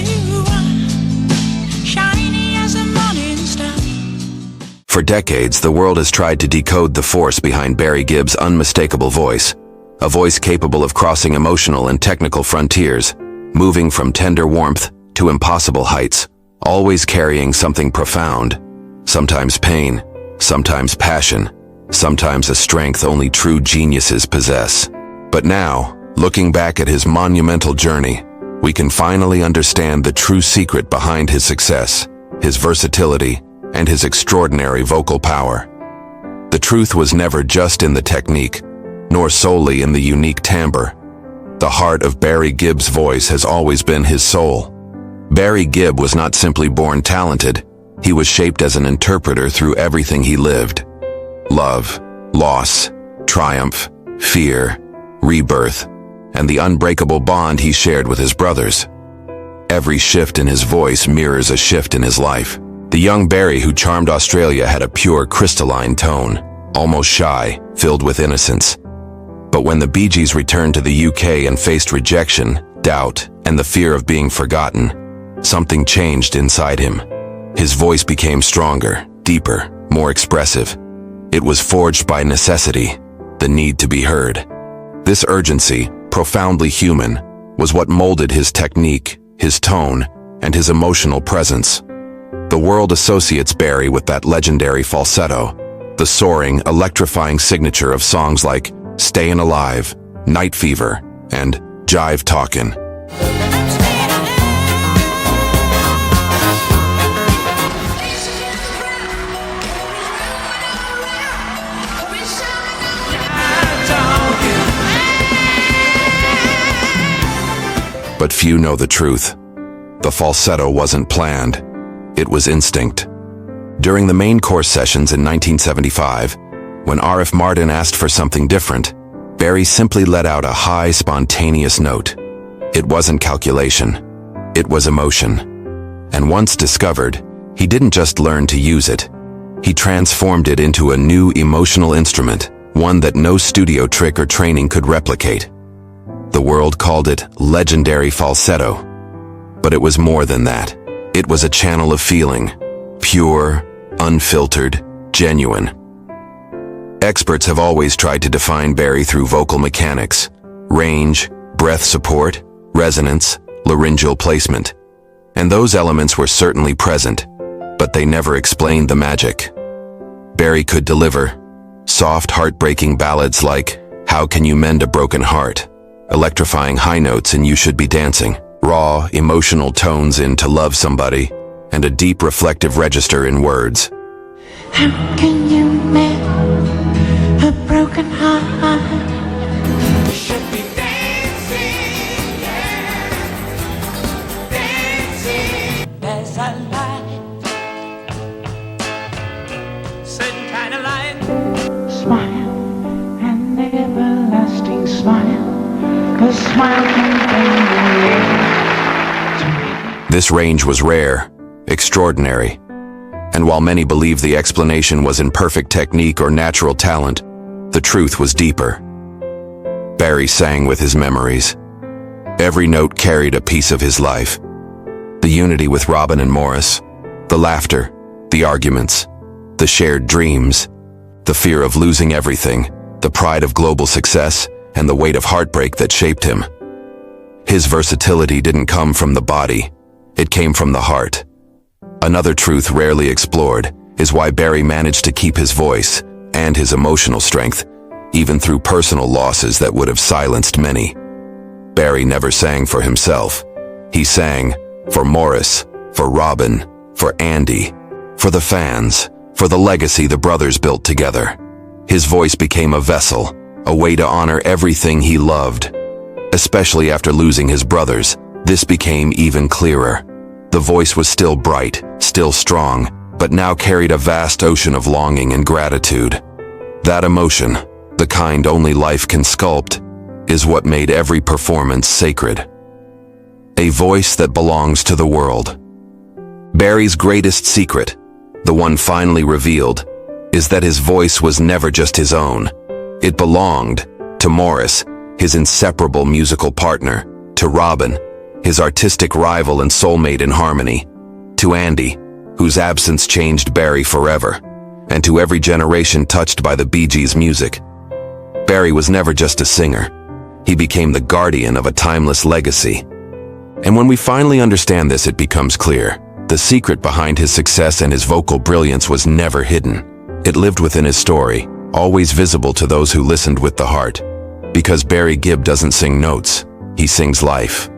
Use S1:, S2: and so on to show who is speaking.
S1: you are, shiny as a morning star.
S2: For decades, the world has tried to decode the force behind Barry Gibb's unmistakable voice, a voice capable of crossing emotional and technical frontiers, moving from tender warmth to impossible heights, always carrying something profound, sometimes pain, sometimes passion, sometimes a strength only true geniuses possess. But now, looking back at his monumental journey, we can finally understand the true secret behind his success, his versatility, and his extraordinary vocal power. The truth was never just in the technique, nor solely in the unique timbre. The heart of Barry Gibb's voice has always been his soul. Barry Gibb was not simply born talented, he was shaped as an interpreter through everything he lived. Love, loss, triumph, fear, rebirth, and the unbreakable bond he shared with his brothers. Every shift in his voice mirrors a shift in his life. The young Barry who charmed Australia had a pure, crystalline tone, almost shy, filled with innocence. But when the Bee Gees returned to the UK and faced rejection, doubt, and the fear of being forgotten, something changed inside him. His voice became stronger, deeper, more expressive. It was forged by necessity, the need to be heard. This urgency, profoundly human, was what molded his technique, his tone, and his emotional presence. The world associates Barry with that legendary falsetto, the soaring, electrifying signature of songs like Stayin' Alive, Night Fever, and Jive Talkin'. But few know the truth. The falsetto wasn't planned. It was instinct. During the main course sessions in 1975, when R.F. Martin asked for something different, Barry simply let out a high, spontaneous note. It wasn't calculation. It was emotion. And once discovered, he didn't just learn to use it. He transformed it into a new emotional instrument, one that no studio trick or training could replicate. The world called it legendary falsetto. But it was more than that. It was a channel of feeling, pure, unfiltered, genuine. Experts have always tried to define Barry through vocal mechanics, range, breath support, resonance, laryngeal placement. And those elements were certainly present, but they never explained the magic. Barry could deliver soft, heartbreaking ballads like How Can You Mend a Broken Heart, electrifying high notes in You Should Be Dancing, raw, emotional tones in To Love Somebody, and a deep reflective register in words.
S1: How can you mend a broken heart? You should be dancing, yeah, dancing. There's a light, certain kind of light. Smile, an everlasting smile. A smile can bring you.
S2: This range was rare, extraordinary. And while many believe the explanation was in perfect technique or natural talent, the truth was deeper. Barry sang with his memories. Every note carried a piece of his life. The unity with Robin and Maurice, the laughter, the arguments, the shared dreams, the fear of losing everything, the pride of global success, and the weight of heartbreak that shaped him. His versatility didn't come from the body, it came from the heart. Another truth rarely explored is why Barry managed to keep his voice and his emotional strength, even through personal losses that would have silenced many. Barry never sang for himself. He sang for Maurice, for Robin, for Andy, for the fans, for the legacy the brothers built together. His voice became a vessel, a way to honor everything he loved. Especially after losing his brothers, this became even clearer. The voice was still bright, still strong, but now carried a vast ocean of longing and gratitude. That emotion, the kind only life can sculpt, is what made every performance sacred. A voice that belongs to the world. Barry's greatest secret, the one finally revealed, is that his voice was never just his own. It belonged to Maurice, his inseparable musical partner, to Robin, his artistic rival and soulmate in harmony, to Andy, whose absence changed Barry forever, and to every generation touched by the Bee Gees' music. Barry was never just a singer. He became the guardian of a timeless legacy. And when we finally understand this, it becomes clear. The secret behind his success and his vocal brilliance was never hidden. It lived within his story, always visible to those who listened with the heart. Because Barry Gibb doesn't sing notes, he sings life.